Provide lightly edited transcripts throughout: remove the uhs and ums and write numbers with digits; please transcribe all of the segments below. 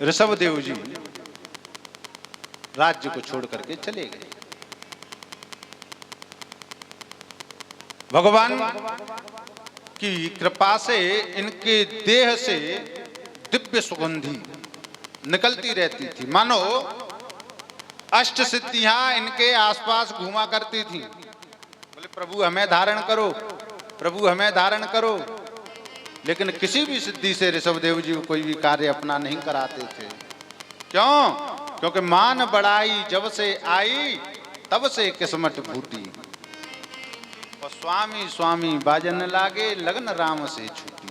ऋषभदेव जी राज्य को छोड़ करके चले गए। भगवान की कृपा से इनके देह से दिव्य सुगंधी निकलती रहती थी, मानो अष्ट सिद्धियां इनके आसपास घूमा करती थी। बोले प्रभु हमें धारण करो, प्रभु हमें धारण करो, लेकिन किसी भी सिद्धि से ऋषभदेव जी कोई भी कार्य अपना नहीं कराते थे। क्यों? क्योंकि मान बड़ाई जब से आई तब से किस्मत फूटी, और स्वामी स्वामी बाजन लागे लगन राम से छूटी।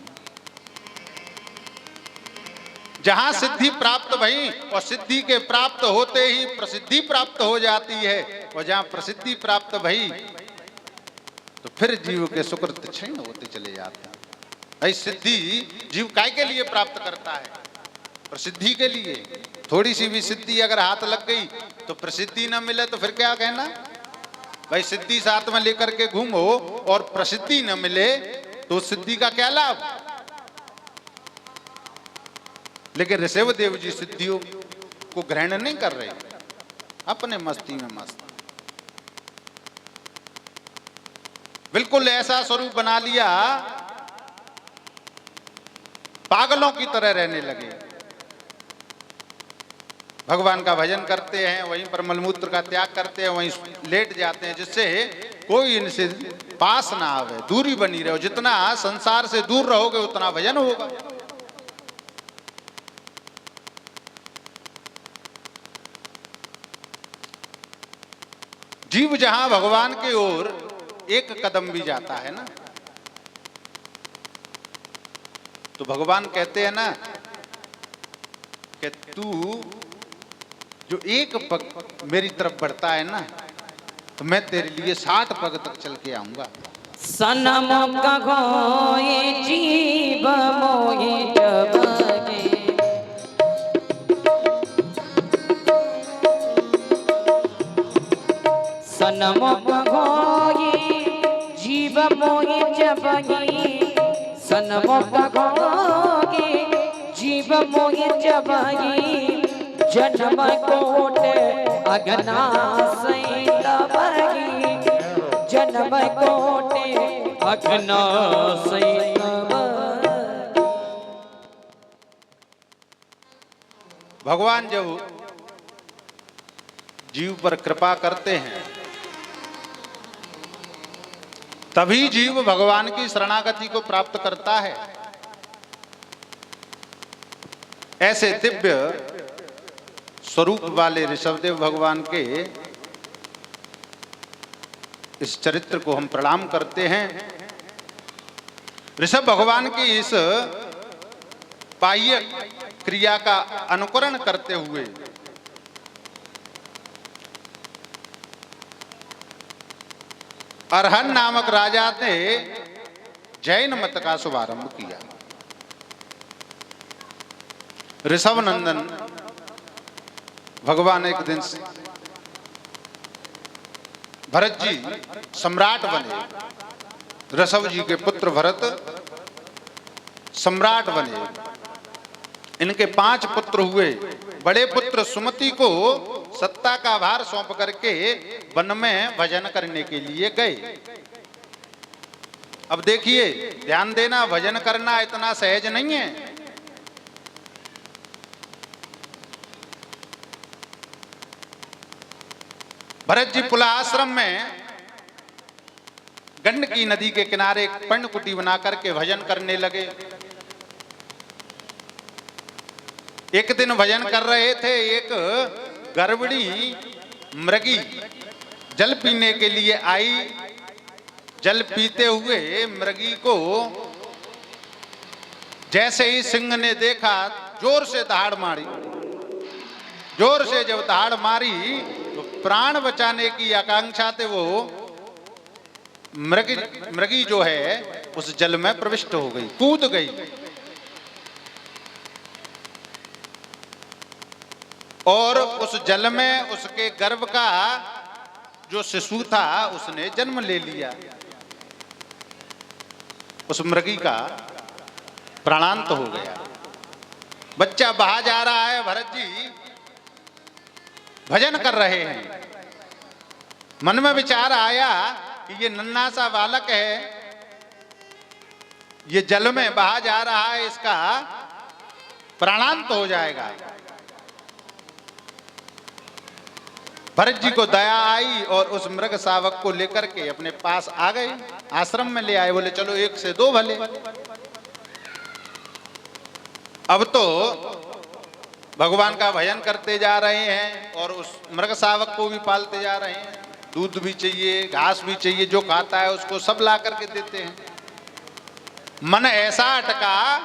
जहां सिद्धि प्राप्त भई और सिद्धि के प्राप्त होते ही प्रसिद्धि प्राप्त हो जाती है, और जहां प्रसिद्धि प्राप्त भई तो फिर जीव के सुकृत क्षीण होते चले जाते हैं। भाई सिद्धि जीव काय के लिए प्राप्त करता है? प्रसिद्धि के लिए। थोड़ी सी भी सिद्धि अगर हाथ लग गई तो प्रसिद्धि न मिले तो फिर क्या कहना? भाई सिद्धि साथ में लेकर के घूमो और प्रसिद्धि न मिले तो सिद्धि का क्या लाभ? लेकिन ऋषभदेव जी सिद्धियों को ग्रहण नहीं कर रहे, अपने मस्ती में मस्त, बिल्कुल ऐसा स्वरूप बना लिया, पागलों की तरह रहने लगे। भगवान का भजन करते हैं, वहीं पर मलमूत्र का त्याग करते हैं, वहीं लेट जाते हैं, जिससे कोई इनसे पास ना आवे, दूरी बनी रहे। जितना संसार से दूर रहोगे उतना भजन होगा। जीव जहां भगवान की ओर एक कदम भी जाता है ना, तो भगवान कहते हैं ना कि तू जो एक पग मेरी तरफ बढ़ता है ना, तो मैं तेरे लिए 60 पग तक चल के आऊंगा। सनम कहोए जीव मोहे जबगे, सनम कहोए जीव मोहे जबगे, सनम कहोए जीव मोहे जबगे, जन्म कोट अगना सैत बगी, जन्म कोट अगना सैत बगी। भगवान जब जीव पर कृपा करते हैं तभी जीव भगवान की शरणागति को प्राप्त करता है। ऐसे दिव्य स्वरूप वाले ऋषभदेव भगवान के इस चरित्र को हम प्रणाम करते हैं। ऋषभ भगवान की इस बाह्य क्रिया का अनुकरण करते हुए अरहन नामक राजा ने जैन मत का शुभारंभ किया। ऋषभ नंदन भगवान एक दिन भरत जी सम्राट बने, ऋषभ जी के पुत्र भरत सम्राट बने। इनके 5 पुत्र हुए। बड़े पुत्र सुमति को सत्ता का भार सौंप करके वन में भजन करने के लिए गए। अब देखिए, ध्यान देना, भजन करना इतना सहज नहीं है। भरत जी पुला आश्रम में गंडकी नदी के किनारे एक पर्णकुटी बना करके भजन करने लगे। एक दिन भजन कर रहे थे, एक गर्भणी मृगी जल पीने के लिए आई। जल पीते हुए मृगी को जैसे ही सिंह ने देखा, जोर से दहाड़ मारी। जोर से जब दहाड़ मारी तो प्राण बचाने की आकांक्षा से वो मृगी जो है उस जल में प्रविष्ट हो गई, कूद गई। और उस जल में उसके गर्भ का जो शिशु था उसने जन्म ले लिया। उस मृगी का प्राणांत हो गया। बच्चा बाहर जा रहा है, भरत जी भजन कर रहे हैं। मन में विचार आया कि ये नन्हा सा बालक है, ये जल में बहा जा रहा है, इसका प्राणांत हो जाएगा। भरत जी को दया आई और उस मृग शावक को लेकर के अपने पास आ गए, आश्रम में ले आए। बोले चलो 1 से 2 भले। अब तो भगवान का भजन करते जा रहे हैं और उस मृग शावक को भी पालते जा रहे हैं। दूध भी चाहिए, घास भी चाहिए, जो खाता है उसको सब ला करके देते हैं। मन ऐसा अटका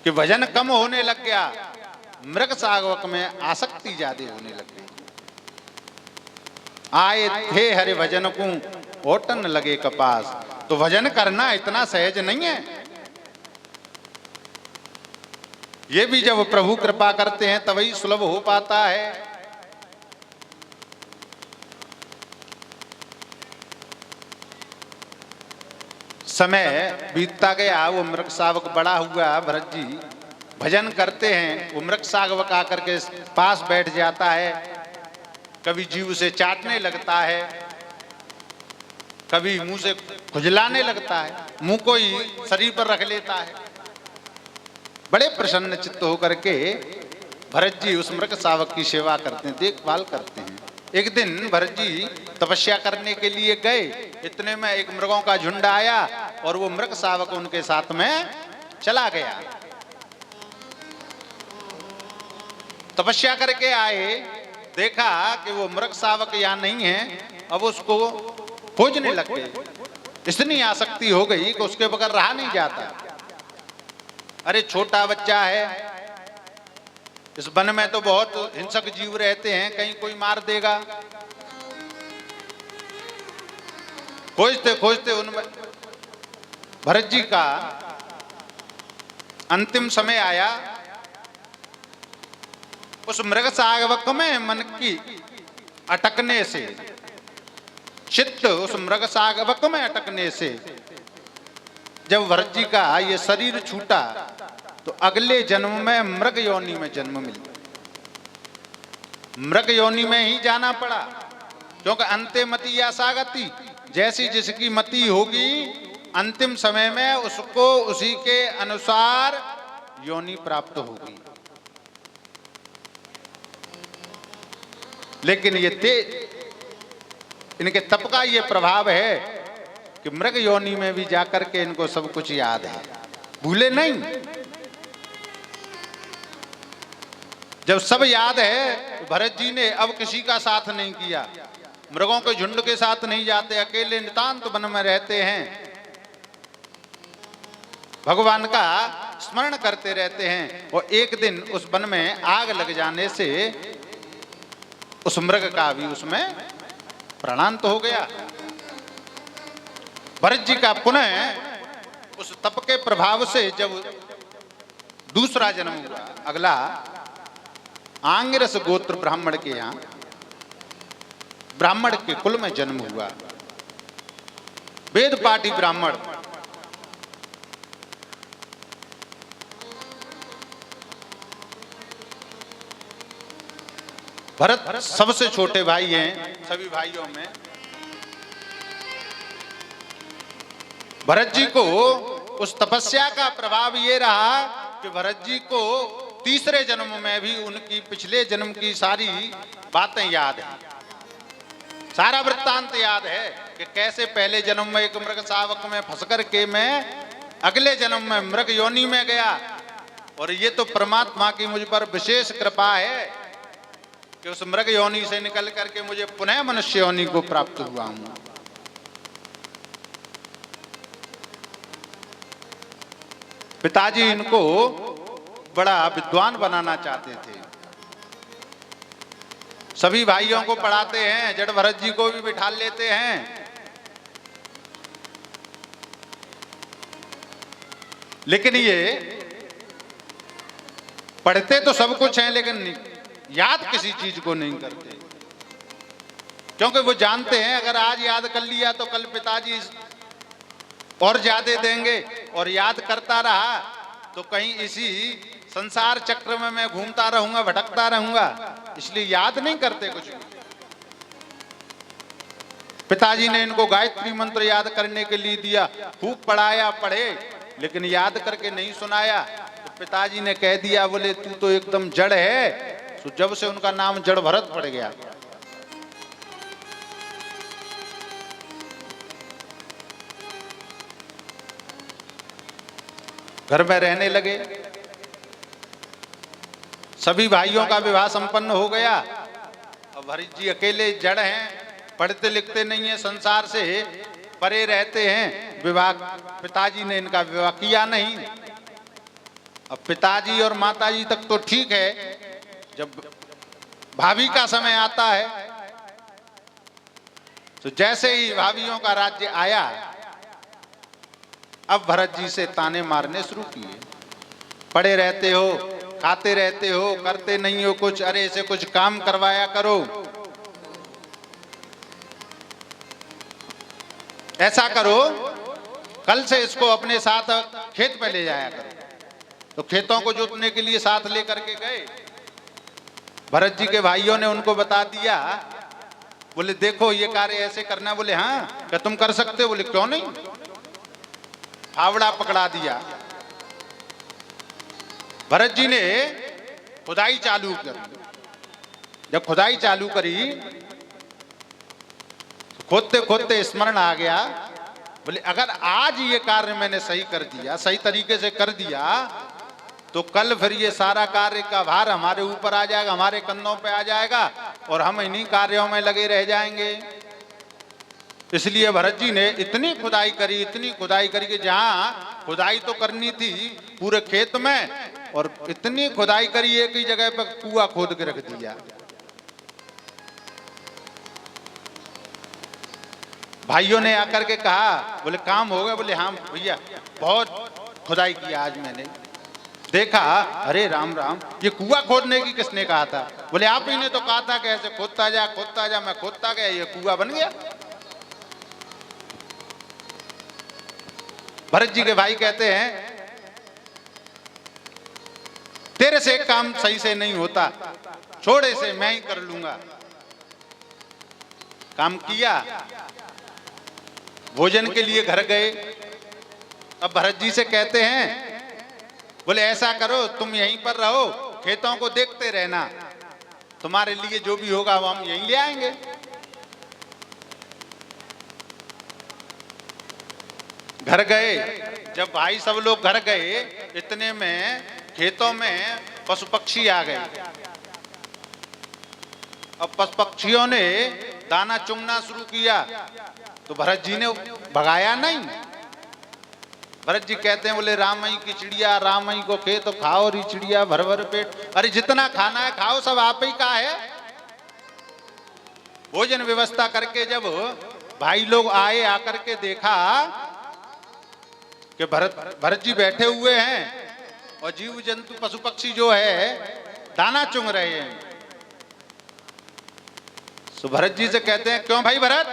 कि भजन कम होने लग गया, मृग शावक में आसक्ति ज्यादा होने लग गई। आए थे हरि भजन को ओटन लगे कपास। तो भजन करना इतना सहज नहीं है। ये भी जब प्रभु कृपा करते हैं तभी सुलभ हो पाता है। समय बीतता गया, वो मृग शावक बड़ा हुआ। भरत जी भजन करते हैं, वो मृग शावक आकर के पास बैठ जाता है। कभी जीव से चाटने लगता है, कभी मुंह से खुजलाने लगता है, मुंह को ही शरीर पर रख लेता है। बड़े प्रसन्न चित्त होकर के भरत जी उस मृग शावक की सेवा करते हैं, देखभाल करते हैं। एक दिन भरत जी तपस्या करने के लिए गए, इतने में एक मृगों का झुंड आया और वो मृग शावक उनके साथ में चला गया। तपस्या करके आए, देखा कि वो मृग शावक यहाँ नहीं है। अब उसको खोजने लग गए। इतनी आसक्ति हो गई कि उसके बगैर रहा नहीं जाता। अरे छोटा बच्चा है, इस वन में तो बहुत हिंसक जीव रहते हैं, कहीं कोई मार देगा। खोजते खोजते उनमें भरत जी का अंतिम समय आया। उस मृग शावक में मन की अटकने से, चित्त उस मृग शावक में अटकने से जब भरत जी का ये शरीर छूटा तो अगले जन्म में मृग योनि में जन्म मिला। मृग योनि में ही जाना पड़ा, क्योंकि अंते मति या सागति, जैसी जिसकी मति होगी अंतिम समय में उसको उसी के अनुसार योनि प्राप्त होगी। लेकिन ये इनके तप का ये प्रभाव है कि मृग योनि में भी जाकर के इनको सब कुछ याद है, भूले नहीं। जब सब याद है, भरत जी ने अब किसी का साथ नहीं किया, मृगों के झुंड के साथ नहीं जाते, अकेले नितांत वन में रहते हैं, भगवान का स्मरण करते रहते हैं। और एक दिन उस वन में आग लग जाने से उस मृग का भी उसमें प्राणांत हो गया। भरत जी का पुनः उस तप के प्रभाव से जब दूसरा जन्म हुआ, अगला आंगिरस गोत्र ब्राह्मण के यहाँ, ब्राह्मण के कुल में जन्म हुआ, वेद पाठी ब्राह्मण। भरत सबसे छोटे भाई हैं सभी भाइयों में। भरत जी को उस तपस्या का प्रभाव ये रहा कि भरत जी को तीसरे जन्म में भी उनकी पिछले जन्म की सारी बातें याद है, सारा वृत्तांत याद है कि कैसे पहले जन्म में एक मृग शावक में फंस करके मैं अगले जन्म में मृग योनि में गया। और ये तो परमात्मा की मुझ पर विशेष कृपा है कि उस मृग योनि से निकल करके मुझे पुनः मनुष्य योनि को प्राप्त हुआ हूं। पिताजी इनको बड़ा विद्वान बनाना चाहते थे, सभी भाइयों को पढ़ाते हैं, जड़ भरत जी को भी बिठा लेते हैं। लेकिन ये पढ़ते तो सब कुछ हैं, लेकिन याद किसी चीज को नहीं करते, क्योंकि वो जानते हैं अगर आज याद कर लिया तो कल पिताजी और ज्यादा देंगे। और याद करता रहा तो कहीं इसी संसार चक्र में मैं घूमता रहूंगा, भटकता रहूंगा, इसलिए याद नहीं करते कुछ भी। पिताजी ने इनको गायत्री मंत्र याद करने के लिए दिया, खूब पढ़ाया, पढ़े, लेकिन याद करके नहीं सुनाया। तो पिताजी ने कह दिया, बोले तू तो एकदम जड़ है। तो जब से उनका नाम जड़ भरत पड़ गया। घर में रहने लगे, सभी भाइयों का विवाह संपन्न हो गया। अब भरत जी अकेले जड़ हैं, पढ़ते लिखते नहीं है, संसार से परे रहते हैं। विवाह पिताजी ने इनका विवाह किया नहीं। अब पिताजी और माताजी तक तो ठीक है, जब भाभी का समय आता है तो जैसे ही भाभियों का राज्य आया, अब भरत जी से ताने मारने शुरू किए। पड़े रहते हो, खाते रहते हो, करते नहीं हो कुछ, अरे इसे कुछ काम करवाया करो, ऐसा करो, कल से इसको अपने साथ खेत पे ले जाया करो। तो खेतों को जोतने के लिए साथ लेकर के गए। भरत जी के भाइयों ने उनको बता दिया, बोले देखो ये कार्य ऐसे करना। बोले हाँ, क्या तुम कर सकते हो? बोले क्यों नहीं। फावड़ा पकड़ा दिया। भरत जी ने खुदाई चालू करी। जब खुदाई चालू करी, खोदते खोदते स्मरण आ गया, बोले अगर आज ये कार्य मैंने सही कर दिया, सही तरीके से कर दिया, तो कल फिर ये सारा कार्य का भार हमारे ऊपर आ जाएगा, हमारे कंधों पे आ जाएगा और हम इन्हीं कार्यों में लगे रह जाएंगे। इसलिए भरत जी ने इतनी खुदाई करी, इतनी खुदाई करी कि जहां खुदाई तो करनी थी पूरे खेत में, और इतनी खुदाई करी एक ही जगह पर कुआं खोद के रख दिया। भाइयों ने आकर के कहा, बोले काम हो गया? बोले हाँ भैया, बहुत खुदाई की आज मैंने। देखा, अरे राम राम, ये कुआं खोदने की किसने कहा था? बोले आप ही ने तो कहा था कि ऐसे खोदता जा, मैं खोदता गया, ये कुआं बन गया। भरत जी के भाई कहते हैं, तेरे से एक काम सही से नहीं होता, छोड़ इसे, मैं ही कर लूंगा। काम किया, भोजन के लिए घर गए। अब भरत जी से कहते हैं, बोले ऐसा करो, तुम यहीं पर रहो, खेतों को देखते रहना, तुम्हारे लिए जो भी होगा वो हम यहीं ले आएंगे। घर गए। जब भाई सब लोग घर गए, इतने में खेतों में पशु पक्षी आ गए। अब पशु पक्षियों ने दाना चुगना शुरू किया, तो भरत जी ने भगाया नहीं। भरत जी कहते हैं, बोले रामई की चिड़िया, रामई को खेत तो खाओ री चिड़िया भर भर पेट। अरे जितना खाना है खाओ, सब आप ही का है। भोजन व्यवस्था करके जब भाई लोग आए, आकर के देखा कि भरत जी बैठे हुए हैं और जीव जंतु पशु पक्षी जो है दाना चुंग रहे हैं। तो भरत जी से कहते हैं, क्यों भाई भरत,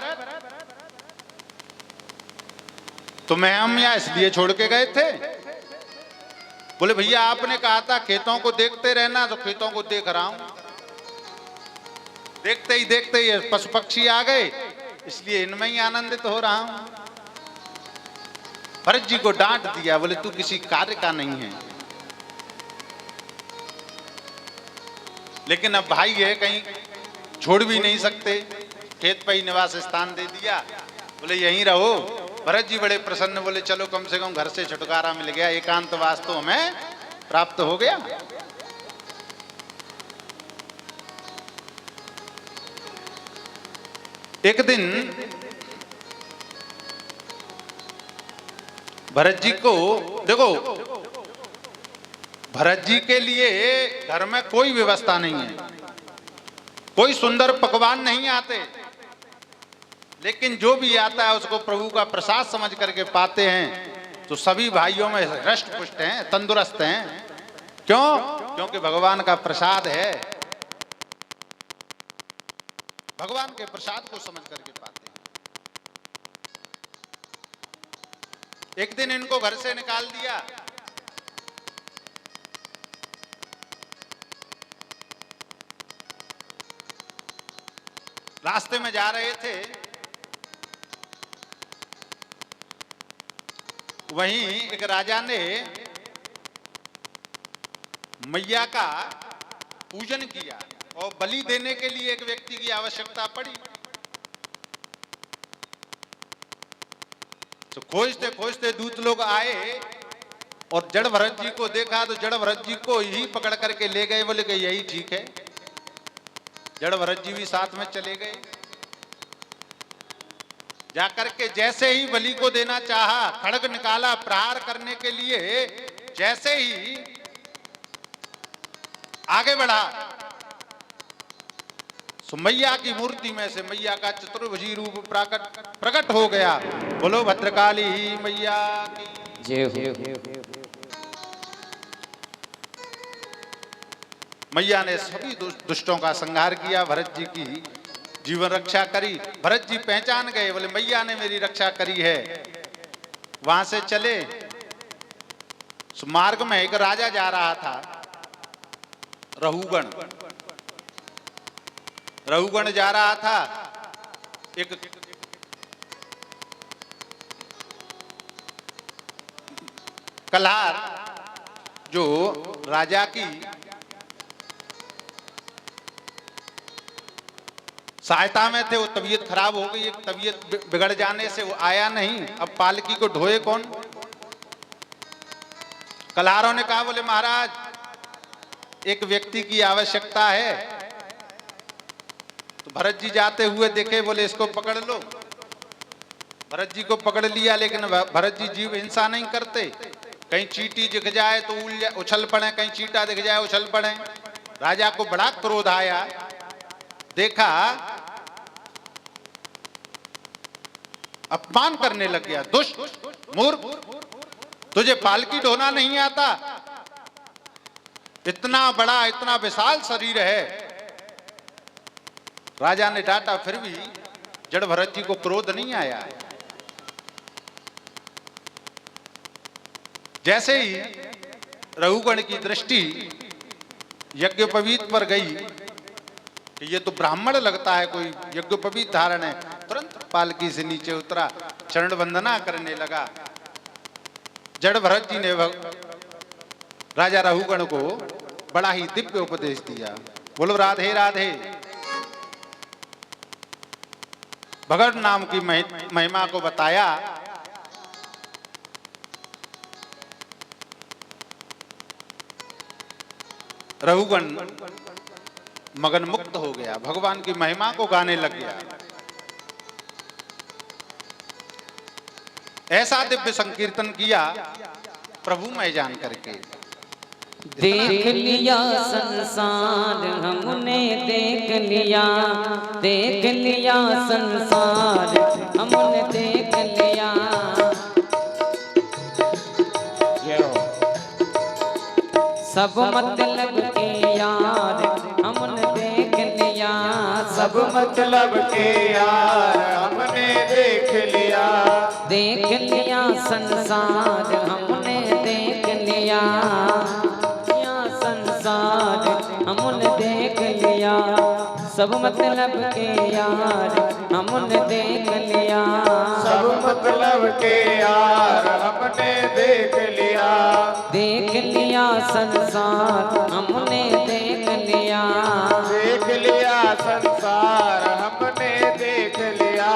तुम्हें हम यहाँ इसलिए छोड़ के गए थे? बोले भैया आपने कहा था खेतों को देखते रहना, तो खेतों को देख रहा हूं। देखते ही पशु पक्षी आ गए, इसलिए इनमें ही आनंदित हो रहा हूं। भरत जी को डांट दिया, बोले तू किसी कार्य का नहीं है। लेकिन अब भाई है, कहीं छोड़ भी नहीं सकते, खेत पर ही निवास स्थान दे दिया। बोले यहीं रहो। भरत जी बड़े प्रसन्न, बोले चलो कम से कम घर से छुटकारा मिल गया, एकांतवास तो हमें प्राप्त हो गया। एक दिन भरत जी को देखो, भरत जी के लिए घर में कोई व्यवस्था नहीं है, कोई सुंदर पकवान नहीं आते, लेकिन जो भी आता है उसको प्रभु का प्रसाद समझ करके पाते हैं। तो सभी भाइयों में हृष्ट पुष्ट हैं, तंदुरुस्त हैं। क्यों? क्योंकि भगवान का प्रसाद है, भगवान के प्रसाद को समझ करके पाते हैं। एक दिन इनको घर से निकाल दिया। रास्ते में जा रहे थे, वहीं एक राजा ने मैया का पूजन किया और बलि देने के लिए एक व्यक्ति की आवश्यकता पड़ी। तो खोजते खोजते दूत लोग आए और जड़ भरत जी को देखा तो जड़ भरत जी को ही पकड़ करके ले गए। बोले कि यही ठीक है। जड़ भरत जी भी साथ में चले गए। जाकर के जैसे ही बलि को देना चाहा, खड्ग निकाला प्रहार करने के लिए, जैसे ही आगे बढ़ा सो मैया की मूर्ति में से मैया का चतुर्भुजी रूप प्रकट हो गया। बोलो भद्रकाली ही मैया की जय हो। मैया ने सभी दुष्टों का संहार किया, भरत जी की जीवन रक्षा करी। भरत जी पहचान गए, बोले मैया ने मेरी रक्षा करी है। वहां से चले, मार्ग में एक राजा जा रहा था, रहुगण जा रहा था। एक कल्हार जो राजा की सहायता में थे, वो तबीयत खराब हो गई। एक तबीयत बिगड़ जाने से वो आया नहीं। अब पालकी को ढोए कौन? कल्हारों ने कहा, बोले महाराज एक व्यक्ति की आवश्यकता है। तो भरत जी जाते हुए देखे, बोले इसको पकड़ लो। भरत जी को पकड़ लिया, लेकिन भरत जी जीव हिंसा नहीं करते। कहीं चींटी दिख जाए तो उछल पड़े, कहीं चींटा दिख जाए उछल पड़े। राजा को बड़ा क्रोध आया, देखा अपमान करने लग गया। दुष्ट मूर्ख, तुझे पालकी ढोना नहीं आता? इतना बड़ा इतना विशाल शरीर है। राजा ने डांटा, फिर भी जड़ भरत जी को क्रोध नहीं आया। जैसे ही रहुगण की दृष्टि यज्ञोपवीत पर गई कि ये तो ब्राह्मण लगता है, कोई यज्ञोपवीत धारण है, तुरंत पालकी से नीचे उतरा, चरण वंदना करने लगा। जड़ भरत जी ने राजा रहुगण को बड़ा ही दिव्य उपदेश दिया। बोलो राधे राधे। भगवान नाम की महिमा को बताया। रहुगण मगन मुक्त हो गया, भगवान की महिमा को गाने लग गया। ऐसा दिव्य संकीर्तन किया प्रभु मैं जान करके। देख लिया संसार हमने, देख लिया संसार हमने देख लिया। सब मतलब के यार हमने देख लिया, सब मतलब के यार हमने देख लिया। देख लिया संसार हमने देख लिया, संसार हमने देख लिया। सब मतलब के यार हमने देख लिया, सब मतलब के यार हमने देख लिया। देख लिया संसार हमने देख लिया, देख लिया संसार हमने देख लिया।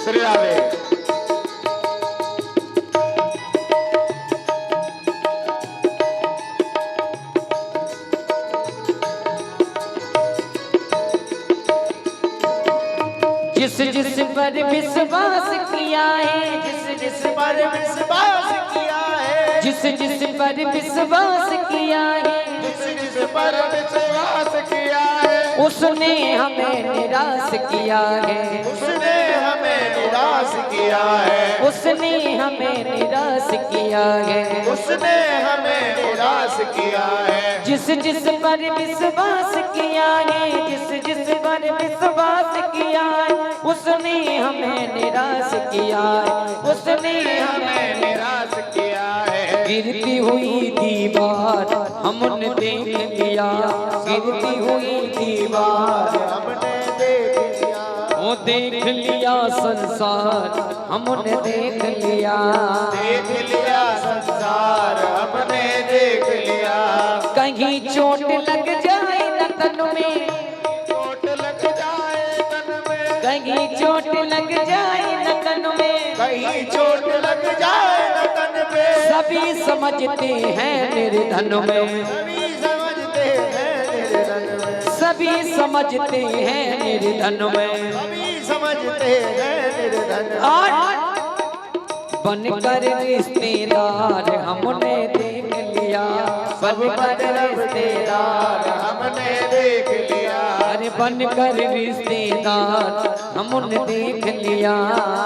श्री राधे। जिस पर विश्वास किया है, जिस पर विश्वास किया है, जिस पर विश्वास किया है, जिस पर विश्वास किया है, उसने हमें निराश किया है, उसने हमें निराश निराश किया है, उसने हमें निराश किया है। उसने हमें निराश किया है। जिस जिस पर विश्वास किया है, जिस जिस पर विश्वास किया है, उसने हमें निराश किया है, उसने हमें निराश किया है। गिरती हुई दीवार हमने देख लिया, गिरती हुई दीवार हमने देख लिया, वो देख लिया संसार हमने देख लिया। देख लिया संसार हमने देख लिया। कहीं चोट लग जाए न तन में, चोट लग जाए तन में, कहीं चोट लग जाए न तन में, कहीं चोट लग जाए न तन पे। सभी समझते हैं निर्धन में, सभी समझते हैं निर्धन में, सभी समझते हैं निर्धन में। सभी समझते हैं निर्धन में। और बनकर रिश्तेदार हमने देख लिया, बनकर रिश्तेदार हमने देख लिया, अरे बनकर रिश्तेदार हमने देख लिया।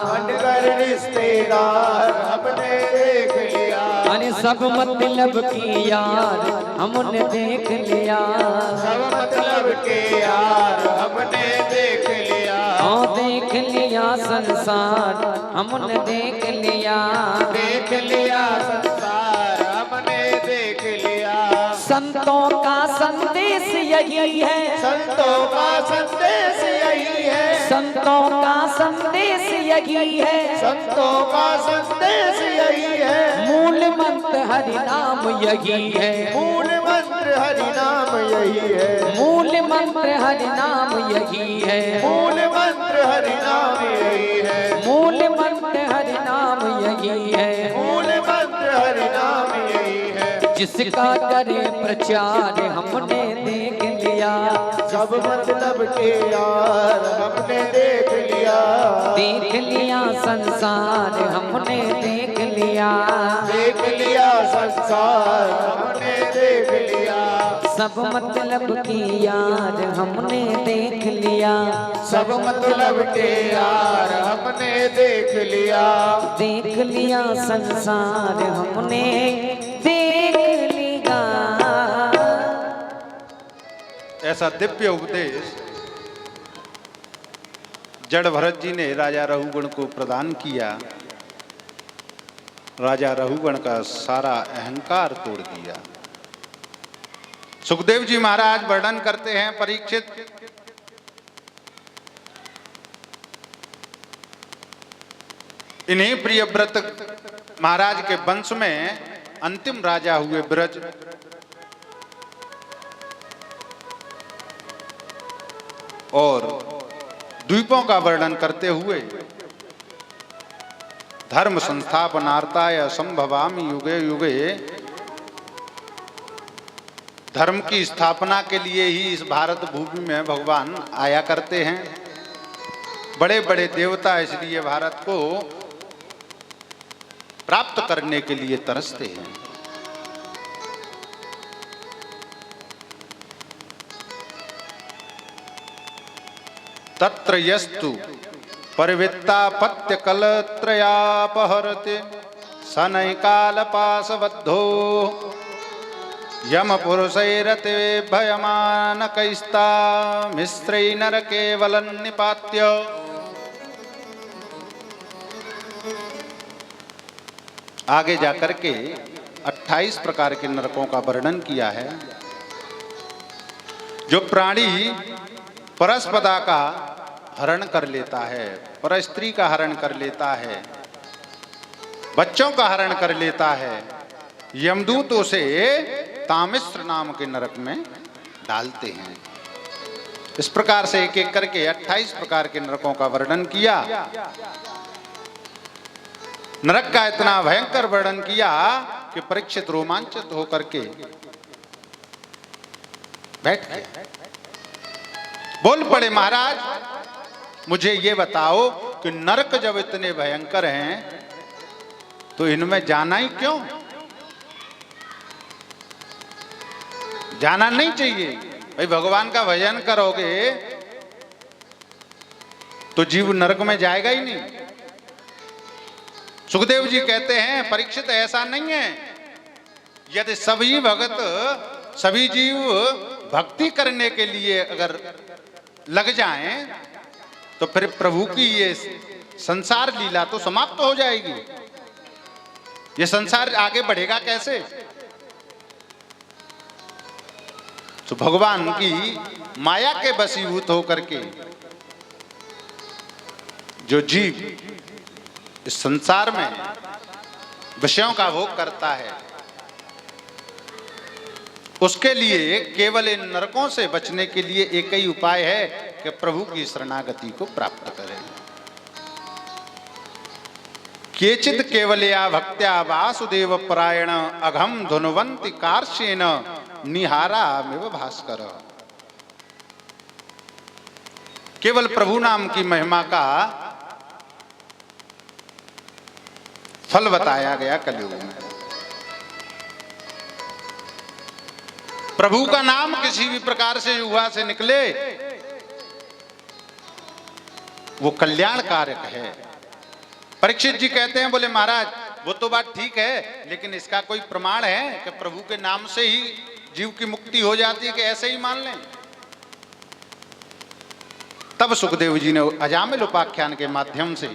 बनकर रिश्तेदार हमने देख लिया। अरे सब मतलब की यार हमने देख लिया, सब मतलब के यार हमने देख लिया। हाँ देख लिया संसार हमने देख लिया, देख लिया संसार हमने देख लिया। संतों का संदेश यही है, संतों का संदेश यही है, संतों का संदेश यही है। संतों का संदेश यही है। मूल मंत्र हरि नाम यही है, मूल मंत्र हरि नाम यही है, मूल मंत्र हरि नाम यही है, मूल मंत्र हरि नाम यही है, मूल मंत्र हरि नाम यही है। मूल मंत्र हरि नाम यही है। जिसका करे प्रचार हमने देख लिया, सब मतलब के यार हमने देख लिया, देख लिया संसार हमने देख लिया, देख लिया संसार हमने देख लिया। सब मतलब की यार हमने देख लिया, सब मतलब के यार हमने देख लिया, देख लिया संसार हमने देख लिया। ऐसा दिव्य उपदेश जड़ भरत जी ने राजा रहुगण को प्रदान किया। राजा रहुगण का सारा अहंकार तोड़ दिया। सुखदेव जी महाराज वर्णन करते हैं, परीक्षित इन्हीं प्रियव्रत महाराज के वंश में अंतिम राजा हुए ब्रज। और द्वीपों का वर्णन करते हुए धर्म संस्थापनार्थाय संभवामि युगे युगे, धर्म की स्थापना के लिए ही इस भारत भूमि में भगवान आया करते हैं। बड़े बड़े देवता इसलिए भारत को प्राप्त करने के लिए तरसते हैं। तत्र यस्तु परिवृत्तापत्य कलत्रयापहरते सनैकालपाशबद्धो यम पुरुषैरते भयमानकैस्ता मिश्रै नरके वलन्निपात्य। आगे जाकर के 28 प्रकार के नरकों का वर्णन किया है। जो प्राणी परस्पदा का हरण कर लेता है, पर स्त्री का हरण कर लेता है, बच्चों का हरण कर लेता है, यमदूत उसे तामिश्र नाम के नरक में डालते हैं। इस प्रकार से एक एक करके 28 प्रकार के नरकों का वर्णन किया। नरक का इतना भयंकर वर्णन किया कि परीक्षित रोमांचित होकर के बैठ गए। बोल पड़े, महाराज मुझे ये बताओ कि नरक जब इतने भयंकर हैं तो इनमें जाना ही क्यों? जाना नहीं चाहिए भाई। भगवान का भजन करोगे तो जीव नरक में जाएगा ही नहीं। सुखदेव जी कहते हैं परीक्षित ऐसा नहीं है, यदि सभी भगत सभी जीव भक्ति करने के लिए अगर लग जाएं तो फिर प्रभु की ये संसार लीला तो समाप्त हो जाएगी। ये संसार आगे बढ़ेगा कैसे? तो भगवान की माया के वशीभूत होकर के जो जीव इस संसार में विषयों का भोग करता है, उसके लिए केवल इन नरकों से बचने के लिए एक ही उपाय है कि प्रभु की शरणागति को प्राप्त करें। केचित केवलया भक्त्या वासुदेव परायण अघम धुनवंति कार्ष्येन निहारामिव भास्कर। केवल प्रभु नाम की महिमा का फल बताया गया कलयुग में। प्रभु का नाम किसी भी प्रकार से युवा से निकले वो कल्याण कारक है। परीक्षित जी कहते हैं, बोले महाराज वो तो बात ठीक है, लेकिन इसका कोई प्रमाण है कि प्रभु के नाम से ही जीव की मुक्ति हो जाती है कि ऐसे ही मान लें? तब सुखदेव जी ने अजामिल उपाख्यान के माध्यम से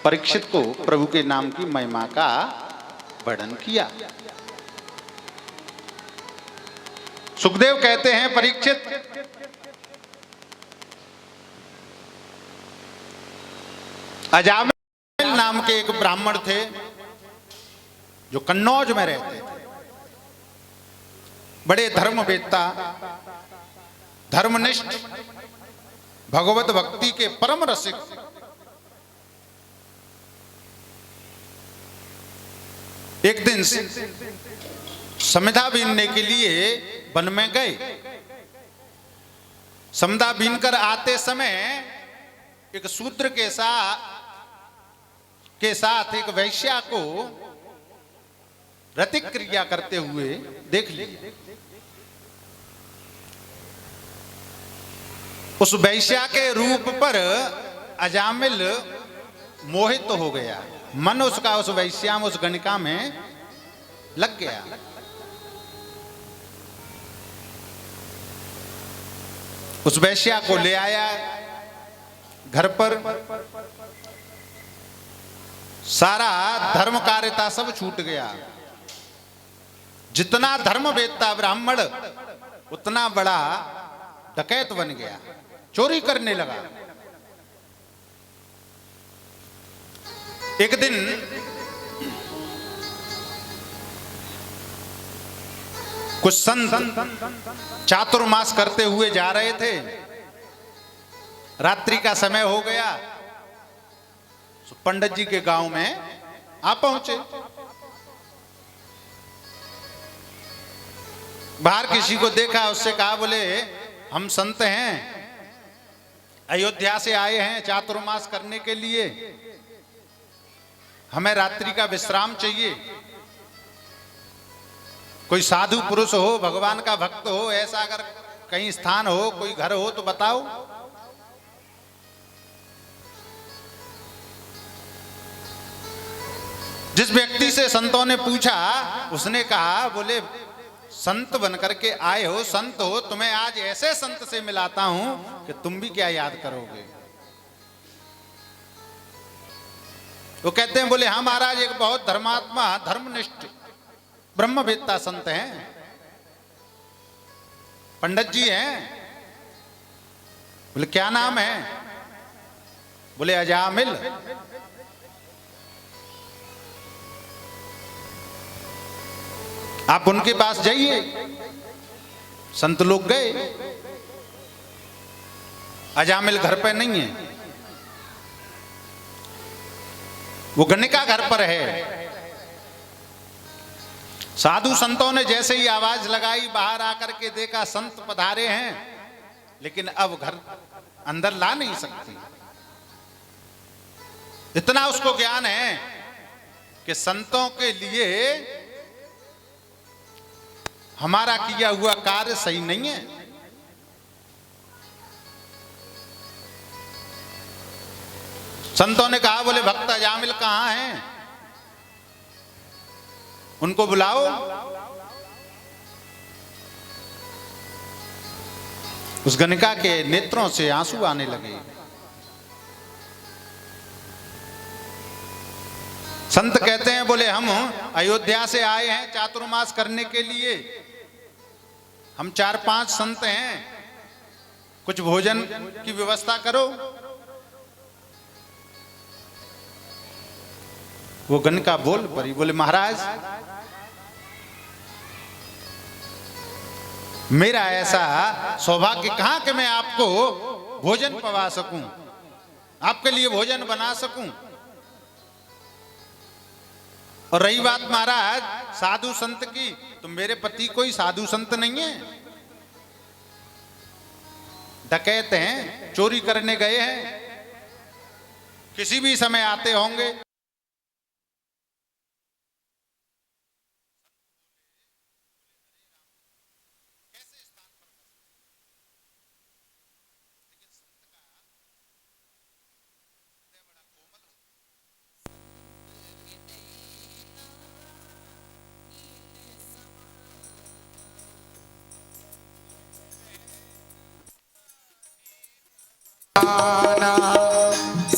परीक्षित को प्रभु के नाम की महिमा का वर्णन किया। सुखदेव कहते हैं परीक्षित, अजामिल नाम के एक ब्राह्मण थे जो कन्नौज में रहते थे। बड़े धर्मवेत्ता, धर्मनिष्ठ, भगवत भक्ति के परम रसिक। एक दिन समिधा बीनने के लिए वन में गए। समिधा बीनकर आते समय एक शूद्र के साथ एक वैश्या को रतिक क्रिया करते हुए देख लिए। उस वैश्या के रूप पर अजामिल मोहित हो गया। मन उसका उस वैश्या में, उस गणिका में लग गया। उस वैश्या को ले आया घर पर। सारा धर्म कार्यता सब छूट गया। जितना धर्मवेत्ता ब्राह्मण उतना बड़ा डकैत बन गया, चोरी करने लगा। एक दिन कुछ संत चातुर्मास करते हुए जा रहे थे। रात्रि का समय हो गया। पंडित जी के गांव में आ पहुंचे। बाहर किसी को देखा, उससे कहा, बोले हम संत हैं, अयोध्या से आए हैं चातुर्मास करने के लिए, हमें रात्रि का विश्राम चाहिए। कोई साधु पुरुष हो, भगवान का भक्त हो, ऐसा अगर कहीं स्थान हो, कोई घर हो तो बताओ। जिस व्यक्ति से संतों ने पूछा, उसने कहा, बोले संत बनकर के आए हो, संत हो, तुम्हें आज ऐसे संत से मिलाता हूं कि तुम भी क्या याद करोगे। वो कहते हैं, बोले हाँ महाराज, एक बहुत धर्मात्मा, धर्मनिष्ठ, ब्रह्मवेत्ता संत हैं, पंडित जी हैं। बोले क्या नाम है? बोले अजामिल। आप उनके पास जाइए। संत लोग गए। अजामिल घर पे नहीं है, वो गणिका घर पर है। साधु संतों ने जैसे ही आवाज लगाई, बाहर आकर के देखा संत पधारे हैं, लेकिन अब घर अंदर ला नहीं सकती। इतना उसको ज्ञान है कि संतों के लिए हमारा किया हुआ कार्य सही नहीं है। संतों ने कहा, बोले भक्त अजामिल कहाँ हैं, उनको बुलाओ। उस गणिका के नेत्रों से आंसू आने लगे। संत कहते हैं, बोले हम अयोध्या से आए हैं चातुर्मास करने के लिए, हम 4-5 संत हैं, कुछ भोजन की व्यवस्था करो। वो गणिका बोल पड़ी, बोले महाराज मेरा ऐसा सौभाग्य कहां कि मैं आपको भोजन पवा सकूं, आपके लिए भोजन बना सकूं। और रही बात महाराज साधु संत की, तो मेरे पति कोई साधु संत नहीं है, डकैत हैं, चोरी करने गए हैं, किसी भी समय आते होंगे।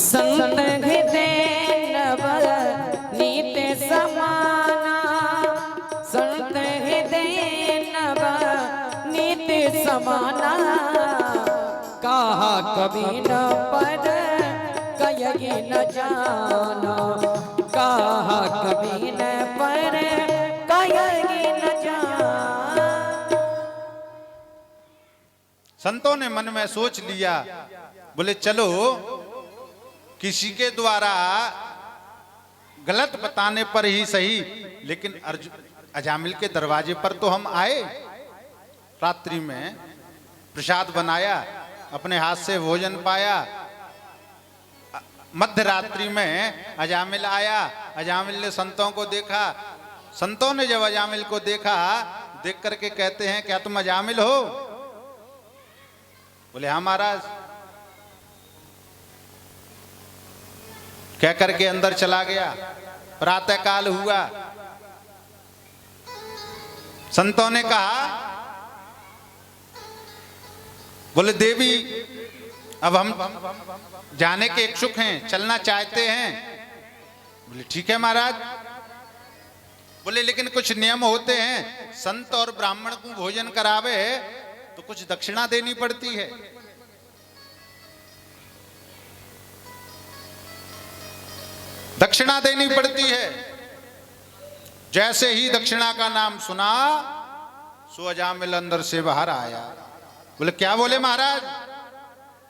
संत हृदय नव नीत समाना, संत हृदय नव नीत समाना, कहा कभी न पर कयगी न जाना, कहा कभी न पर कयगी न जाना। संतों ने मन में सोच लिया, बोले चलो किसी के द्वारा गलत बताने पर ही सही, लेकिन अजामिल के दरवाजे पर तो हम आए, रात्रि में प्रसाद बनाया, अपने हाथ से भोजन पाया, मध्य रात्रि में अजामिल आया, अजामिल ने संतों को देखा, संतों ने जब अजामिल को देखा, देख करके कहते हैं, क्या तुम अजामिल हो? बोले हाँ महाराज। कह करके अंदर चला गया। प्रातः काल हुआ, संतों ने कहा, बोले देवी अब हम जाने के इच्छुक हैं, चलना चाहते हैं। बोले ठीक है महाराज। बोले लेकिन कुछ नियम होते हैं, संत और ब्राह्मण को भोजन करावे तो कुछ दक्षिणा देनी पड़ती है। दक्षिणा देनी पड़ती है। जैसे ही दक्षिणा का नाम सुना, सो अजामिल अंदर से बाहर आया। बोले क्या बोले महाराज?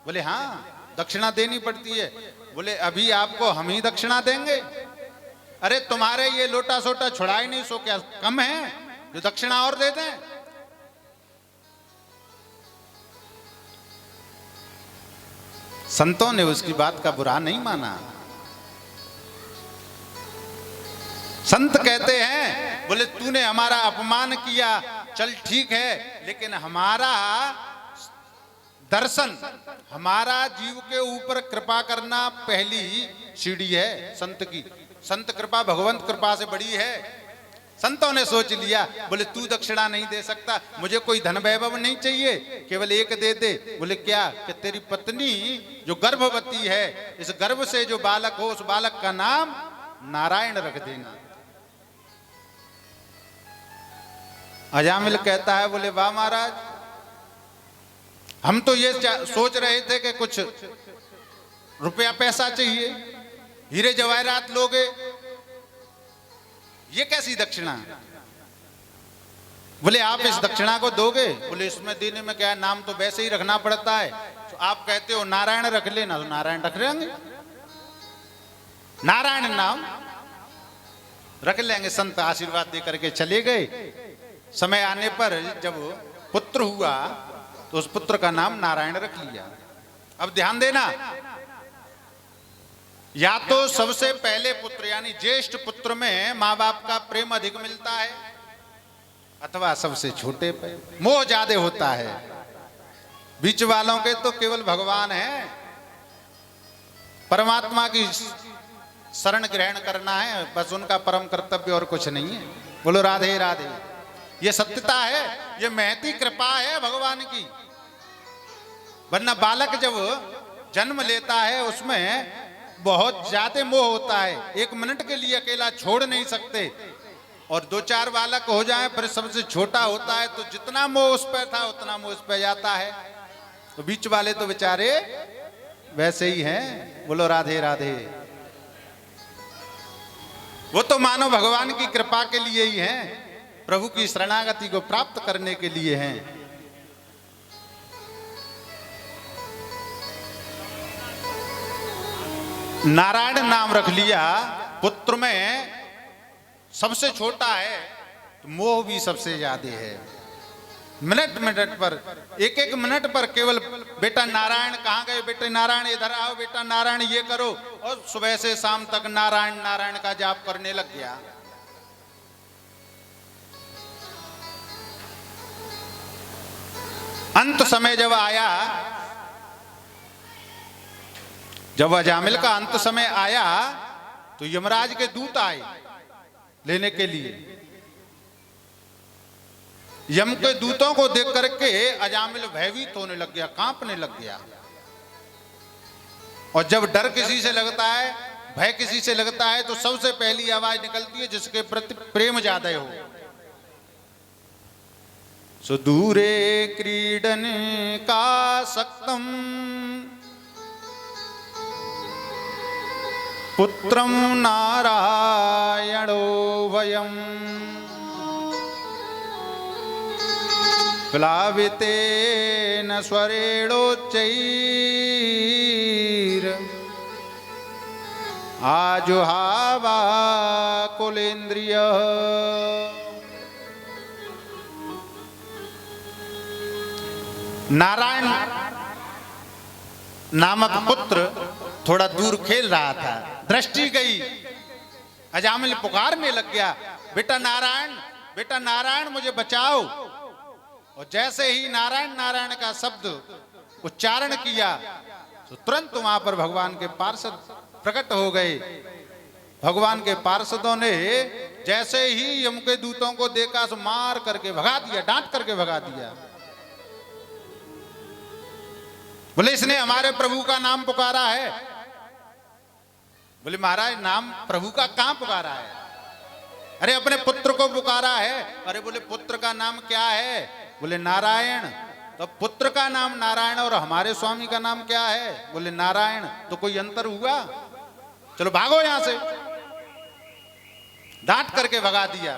बोले हाँ दक्षिणा देनी पड़ती है। बोले अभी आपको हम ही दक्षिणा देंगे? अरे तुम्हारे ये लोटा सोटा छुड़ा ही नहीं, सो क्या कम है जो दक्षिणा और दे दें? संतों ने उसकी बात का बुरा नहीं माना। संत कहते हैं, बोले तूने हमारा अपमान किया, चल ठीक है, लेकिन हमारा दर्शन, हमारा जीव के ऊपर कृपा करना पहली सीढ़ी है संत की। संत कृपा भगवंत कृपा से बड़ी है। संतों ने सोच लिया, बोले तू दक्षिणा नहीं दे सकता, मुझे कोई धन वैभव नहीं चाहिए, केवल एक दे दे। बोले क्या? कि तेरी पत्नी जो गर्भवती है, इस गर्भ से जो बालक हो, उस बालक का नाम नारायण रख देना। अजामिल कहता है, बोले वाह महाराज, हम तो ये सोच रहे थे कि कुछ रुपया पैसा चाहिए, हीरे जवाहरात लोगे, ये कैसी दक्षिणा? बोले आप इस दक्षिणा को दोगे? बोले इसमें देने में क्या है, नाम तो वैसे ही रखना पड़ता है। तो आप कहते हो नारायण रख लेना, तो नारायण रख लेंगे, नारायण नाम रख लेंगे। संत आशीर्वाद दे करके चले गए। समय आने पर जब पुत्र हुआ तो उस पुत्र का नाम नारायण रख लिया। अब ध्यान देना, या तो सबसे पहले पुत्र यानी ज्येष्ठ पुत्र में माँ बाप का प्रेम अधिक मिलता है, अथवा सबसे छोटे पे मोह ज्यादा होता है। बीच वालों के तो केवल भगवान है, परमात्मा की शरण ग्रहण करना है, बस उनका परम कर्तव्य और कुछ नहीं है। बोलो राधे राधे। ये सत्यता है, ये महती कृपा है भगवान की। वरना बालक जब जन्म लेता है उसमें बहुत ज्यादा मोह होता है, 1 मिनट के लिए अकेला छोड़ नहीं सकते, और 2-4 बालक हो जाए फिर सबसे छोटा होता है तो जितना मोह उस पर था उतना मोह उस पर जाता है। तो बीच वाले तो बेचारे वैसे ही हैं। बोलो राधे राधे। वो तो मानो भगवान की कृपा के लिए ही हैं, प्रभु की शरणागति को प्राप्त करने के लिए हैं। नारायण नाम रख लिया, पुत्र में सबसे छोटा है तो मोह भी सबसे ज्यादा है। मिनट मिनट पर, 1-1 मिनट पर केवल बेटा नारायण कहाँ गए, बेटे नारायण इधर आओ, बेटा नारायण ये करो, और सुबह से शाम तक नारायण नारायण का जाप करने लग गया। अंत समय जब आया, जब अजामिल का अंत समय आया तो यमराज के दूत आए लेने के लिए। यम के दूतों को देख करके अजामिल भयभीत होने लग गया, कांपने लग गया। और जब डर किसी से लगता है, भय किसी से लगता है, तो सबसे पहली आवाज निकलती है जिसके प्रति प्रेम ज्यादा हो। सुदूरे क्रीडन का सक्तम पुत्रम नारायणो वयम प्लावितेन स्वरेणोच्चैर आजुहावा कुलेन्द्रिय। नारायण नामक पुत्र थोड़ा दूर खेल रहा था, दृष्टि गई, अजामिल पुकारने लग गया, बेटा नारायण, बेटा नारायण मुझे बचाओ। और जैसे ही नारायण नारायण का शब्द उच्चारण किया तो तुरंत वहां पर भगवान के पार्षद प्रकट हो गए। भगवान के पार्षदों ने जैसे ही यम के दूतों को देखा तो मार करके भगा दिया, डांट करके भगा दिया। बोले इसने हमारे प्रभु का नाम पुकारा है। बोले महाराज नाम प्रभु का कहां पुकारा है? अरे अपने पुत्र को पुकारा है। अरे बोले पुत्र का नाम क्या है? बोले नारायण। तो पुत्र का नाम नारायण और हमारे स्वामी का नाम क्या है? बोले नारायण। तो कोई अंतर हुआ? चलो भागो यहां से, डांट करके भगा दिया।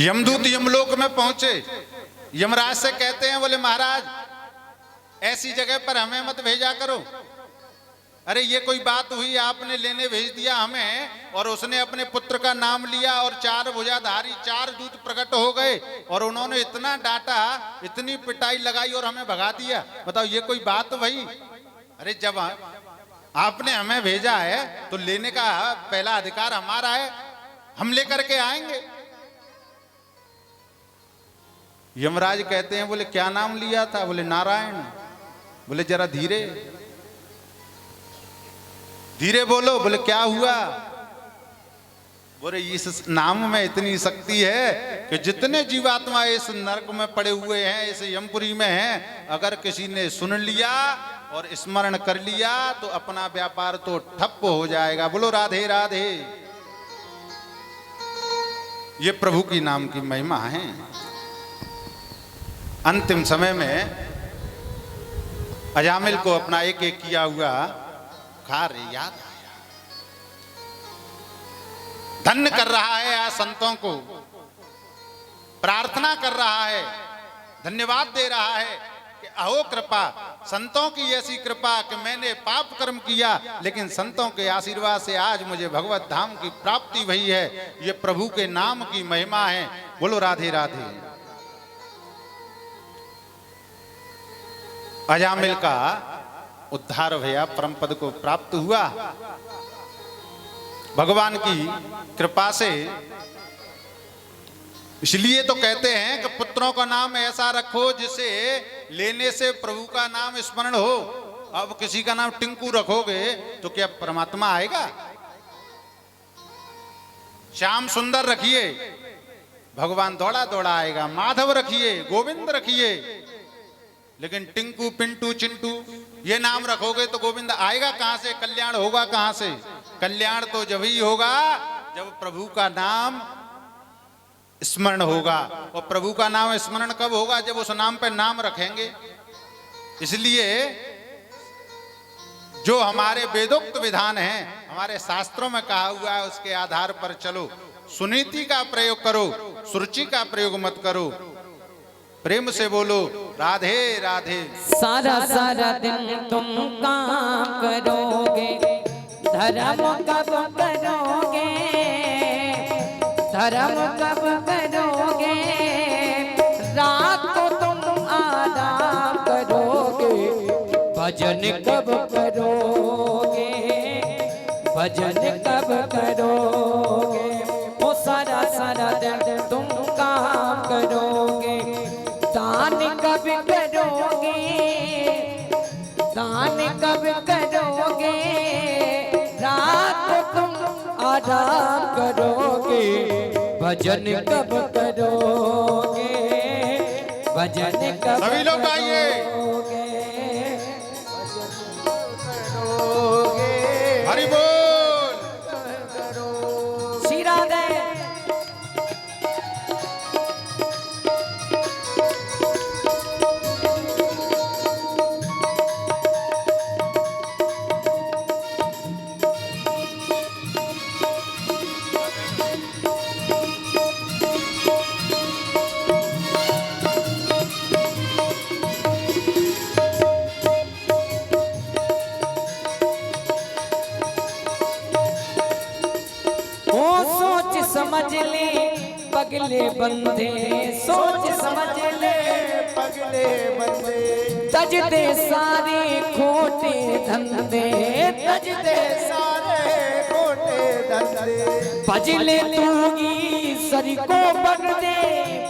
यमदूत यमलोक में पहुंचे, यमराज से कहते हैं, बोले महाराज ऐसी जगह पर हमें मत भेजा करो। अरे ये कोई बात हुई, आपने लेने भेज दिया हमें और उसने अपने पुत्र का नाम लिया और 4 भुजाधारी 4 दूत प्रकट हो गए और उन्होंने इतना डांटा, इतनी पिटाई लगाई और हमें भगा दिया। बताओ ये कोई बात भाई? अरे जब आपने हमें भेजा है तो लेने का पहला अधिकार हमारा है, हम लेकर के आएंगे। यमराज कहते हैं, बोले क्या नाम लिया था? बोले नारायण। बोले जरा धीरे धीरे बोलो। बोले क्या हुआ? बोले इस नाम में इतनी शक्ति है कि जितने जीवात्मा इस नरक में पड़े हुए हैं, इस यमपुरी में हैं, अगर किसी ने सुन लिया और स्मरण कर लिया तो अपना व्यापार तो ठप्प हो जाएगा। बोलो राधे राधे। ये प्रभु की नाम की महिमा है। अंतिम समय में अजामिल को अपना एक एक किया हुआ कार्य याद आया। धन्य कर रहा है आज संतों को, प्रार्थना कर रहा है, धन्यवाद दे रहा है कि अहो कृपा, संतों की ऐसी कृपा कि मैंने पाप कर्म किया लेकिन संतों के आशीर्वाद से आज मुझे भगवत धाम की प्राप्ति हुई है। ये प्रभु के नाम की महिमा है। बोलो राधे राधे। अजामिल का उद्धार भैया परम पद को प्राप्त हुआ। भगवान की कृपा से इसलिए तो कहते हैं कि पुत्रों का नाम ऐसा रखो जिसे लेने से प्रभु का नाम स्मरण हो। अब किसी का नाम टिंकू रखोगे तो क्या परमात्मा आएगा? श्याम सुंदर रखिए, भगवान दौड़ा दौड़ा आएगा। माधव रखिए, गोविंद रखिए, लेकिन टिंकू पिंटू चिंटू ये नाम रखोगे तो गोविंद आएगा कहां से? कल्याण होगा कहां से? कल्याण तो जब ही होगा जब प्रभु का नाम स्मरण होगा। और प्रभु का नाम स्मरण कब होगा? जब उस नाम पे नाम रखेंगे। इसलिए जो हमारे वेदोक्त विधान हैं, हमारे शास्त्रों में कहा हुआ है, उसके आधार पर चलो। सुनीति का प्रयोग करो, सुरुचि का प्रयोग मत करो। प्रेम से बोलो राधे राधे। सारा सारा दिन तुम काम करोगे, धर्म कब करोगे? धर्म कब करोगे? रात को तुम आराम करोगे, भजन कब करोगे? भजन कब करोगे? वो सारा सारा दिन तुम काम करोगे, दान कब करोगे? दान कब करोगे? रात को तुम आराम करोगे, भजन कब करोगे? भजन कब सभी लोग गाइए। हरि बोल। श्री राधे। समझ ले पगले बंदे, सोच समझ ले पगले बंदे, तजदे सारे खोटे धंधे, तजदे सारे खोटे धंधे। भजले तू ईश्वर को पगले,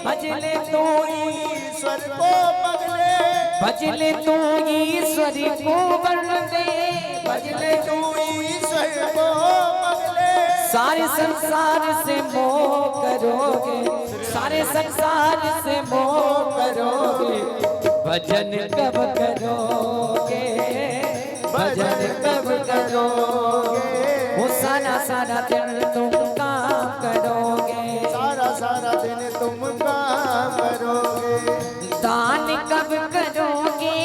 भजले तू ईश्वर को पगले, भजले तू ईश्वर को पगले, भजले तू ईश्वर को पगले। सारे संसार से मोह करोगे, सारे संसार से मोह करोगे, भजन कब करोगे? भजन कब करोगे? वो सारा सारा दिन तुम काम करोगे, सारा सारा दिन तुम काम करोगे। दान कब करोगे?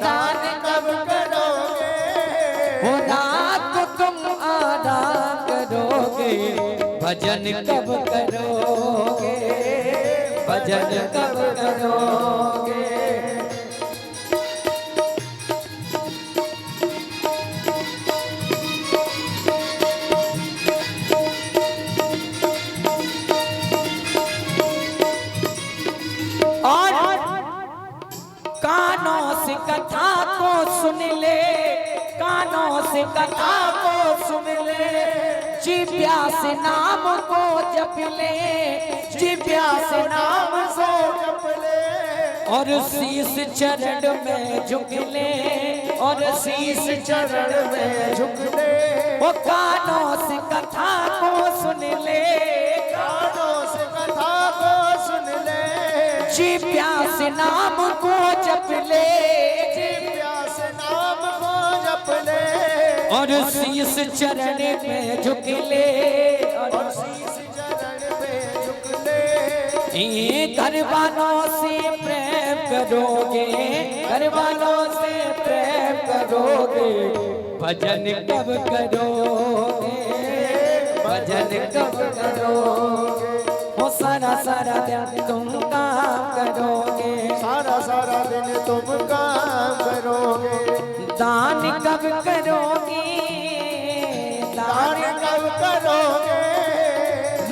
दान कब करोगे? वो रात को तुम आराम करोगे, भजन कब करोगे? भजन कब करोगे? और कानों से कथा को सुन ले, कानों से कथा को सुन ले, जिब्या से नाम को जप ले, जिब्या से नाम को जप ले, और शीश चरण में झुक ले, और शीश चरण में झुक ले। वो कानों से कथा को सुन ले, कानों से कथा को सुन ले, जिब्या से नाम को जप ले, जिब्या से नाम को जप ले, और शीश चरण में झुक ले, और शीश चरण में झुक ले। घर वालों से प्रेम करोगे, घर वालों से प्रेम करोगे, भजन कब करोगे? भजन कब करोगे? वो सारा सारा दिन तुम काम करोगे, सारा सारा दिन तुम काम करोगे। दान कब करोगे? दान कब करोगे?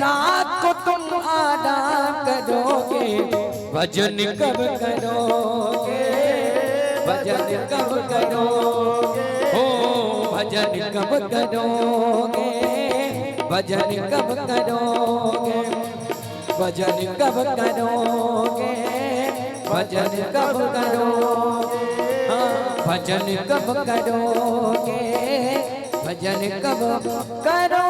रात को तुम आराम करोगे, भजन कब करोगे? भजन कब करोगे? हो भजन कब करोगे? भजन कब करोगे? भजन कब करोगे, भजन कब करोगे, हाँ, भजन कब करोगे, भजन कब करो।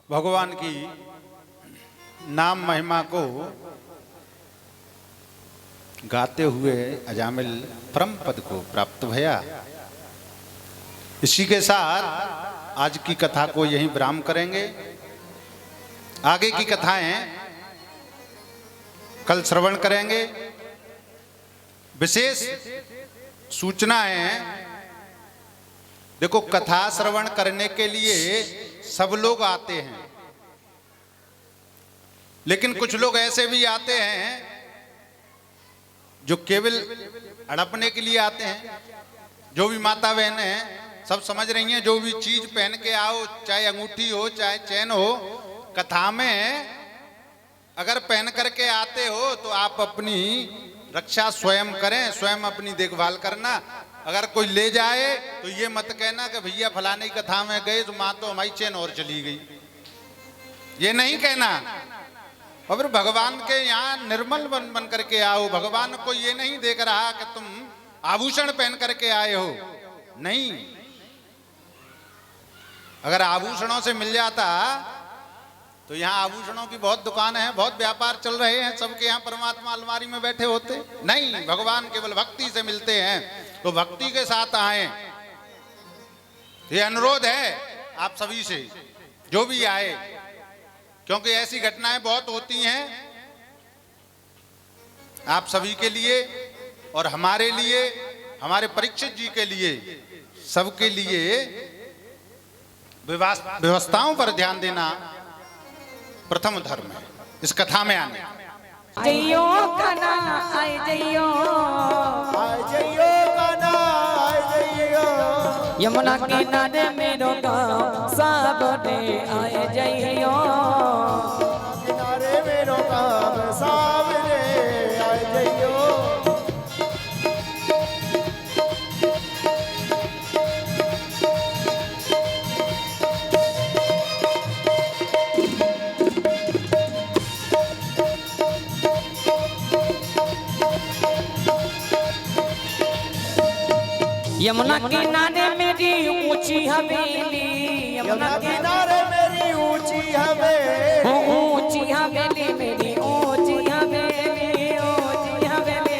भगवान की नाम महिमा को गाते हुए अजामिल परम पद को प्राप्त भया। इसी के साथ आज की कथा को यहीं विराम करेंगे। आगे की कथाएं कल श्रवण करेंगे। विशेष सूचना है, देखो कथा श्रवण करने के लिए सब लोग आते हैं, लेकिन कुछ लोग ऐसे भी आते हैं जो केवल अड़पने के लिए आते हैं। जो भी माता बहन हैं सब समझ रही हैं, जो भी चीज पहन के आओ, चाहे अंगूठी हो चाहे चैन हो, कथा में अगर पहन करके आते हो तो आप अपनी रक्षा स्वयं करें, स्वयं अपनी देखभाल करना। अगर कोई ले जाए तो ये मत कहना कि भैया फलाने की कथा में गए तो माँ तो हमारी चैन और चली गई, ये नहीं कहना। और फिर भगवान के यहाँ निर्मल बन करके आओ। भगवान को ये नहीं देख रहा कि तुम आभूषण पहन करके आए हो, नहीं। अगर आभूषणों से मिल जाता तो यहाँ आभूषणों की बहुत दुकान है, बहुत व्यापार चल रहे हैं, सबके यहाँ परमात्मा अलमारी में बैठे होते। नहीं, भगवान केवल भक्ति से मिलते हैं, तो भक्ति के साथ आए। ये अनुरोध है आप सभी से, जो भी आए, क्योंकि ऐसी घटनाएं बहुत होती हैं आप सभी के लिए और हमारे लिए, हमारे परीक्षित जी के लिए, सबके लिए व्यवस्थाओं पर ध्यान देना प्रथम धर्म है इस कथा में आने। जइयो कना आय जइयो, आय जइयो कना आय जइयो, यमुना किनारे मेरो गाँव साबरे आय जइयो, किनारे मेरो गाँव सावरे आय जइयो। यमुना किनारे मेरी ऊंची हवेली, यमुना किनारे मेरी ऊंची हवेली, ऊंची हवेली मेरी ऊंची हवेली, ऊंची हवेली,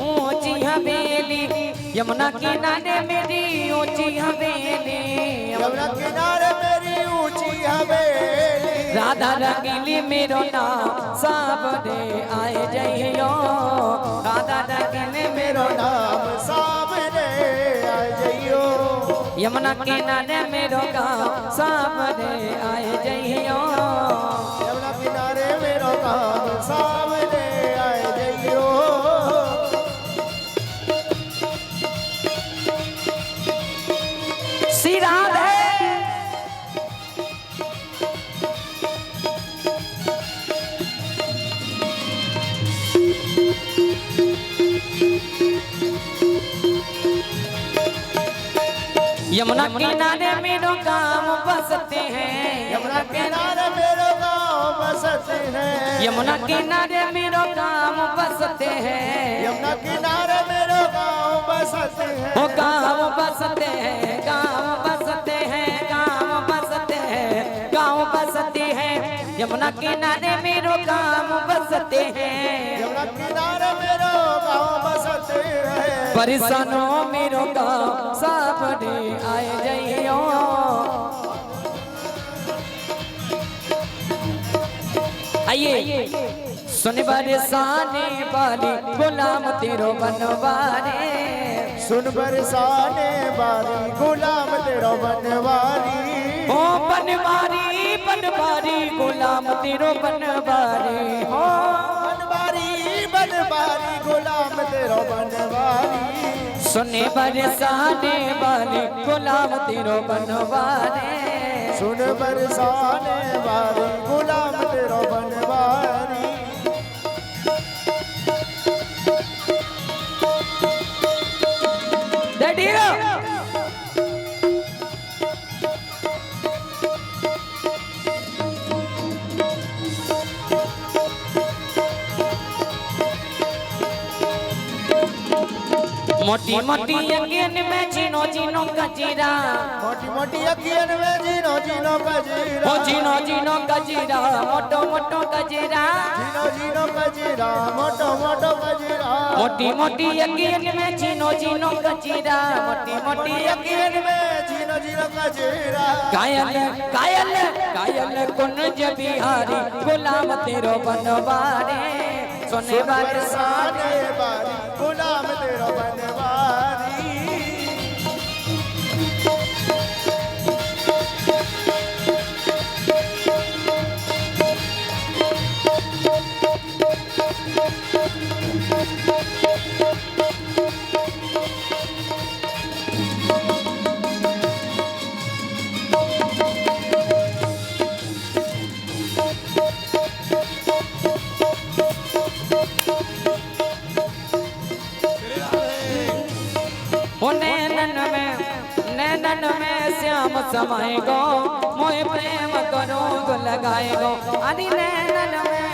ऊंची हवेली, यमुना किनारे मेरी ऊंची हवेली, यमुना किनारे मेरी ऊंची हवेली, राधा रंगीली मेरो नाम साबरे आए जइयो, राधा रंगीली मेरो नाम सावरे आय जइयो, यमुना किनारे मेरो गाँव साबरे आए जइयो, यमुना किनारे मेरो गाँव सावरे आय जइयो। श्री राधे। यमुना किनारे मेरो गाँव बसते हैं, यमुना किनारे मेरो गाँव बसते हैं, यमुना किनारे मेरो गाँव बसते हैं, यमुना किनारे मेरो गाँव बसते हैं, वो गाँव बसते हैं, गाँव बसते हैं, गाँव बसते हैं, गाँव बसते हैं, यमुना किनारे मेरो गाँव बसते हैं, यमुना किनारे मेरो गाँव बसते हैं, परिसनों मेरो गाँव साबरे आए जइयो, आइए सुन बरसाने वाली गुलाम तेरो बनवारे, सुन बरसाने वाली गुलाम तेरो बनवारी, ओ बनवारी बनवारी गुलाम तेरो बनवारी, हो बनवारी बनवारी गुलाम तेरो बनवारी, सुने बरसाने वाली गुलाम तेरो बनवारे, सुन बरसाने वाली गुलाम तेरो बनवारी, मोटी मोटी अखियन में जीनो जीनो कजीरा, मोटी मोटी अखियन में जीनो जीनो कजीरा, ओ जीनो जीनो कजीरा, मोटो मोटो कजीरा, जीनो जीनो कजीरा, मोटो मोटो कजीरा, मोटी मोटी अखियन में जीनो जीनो कजीरा, मोटी मोटी अखियन में जीनो जीनो कजीरा। कायल कायल कायल कुंज बिहारी गुलाम तेरो बनवारे, सोने बरसाने बारी गुलाम तेरो बनवारी। नैनन में श्याम समाएगो, मोहे प्रेम करो लगाएगो, अरे नैनन में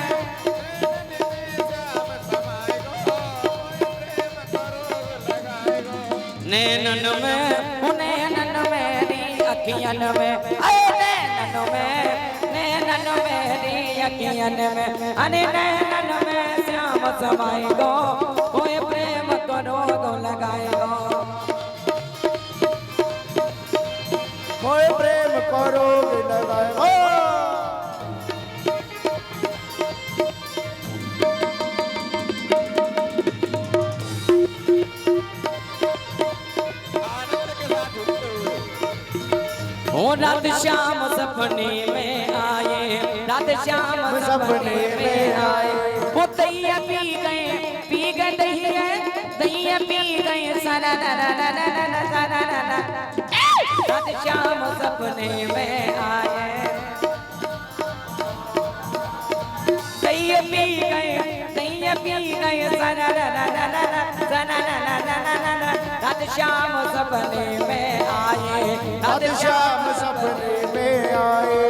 नैनन में नैनन मेरी अखियन में, अरे नैनन मेरी अखियन में, अरे नैनन में श्याम समाएगो, मोहे प्रेम करो लगाएगो, मोए प्रेम करो लगाएगो। ओ रात श्याम सपने में आए, रात श्याम सपने में आए, वो दहिया पी गए दहिया दहिया पी गए सरा रात श्याम सपने में आए, दहिया पी गए सरा रात श्याम सपने में आए, रात श्याम सपने में आए।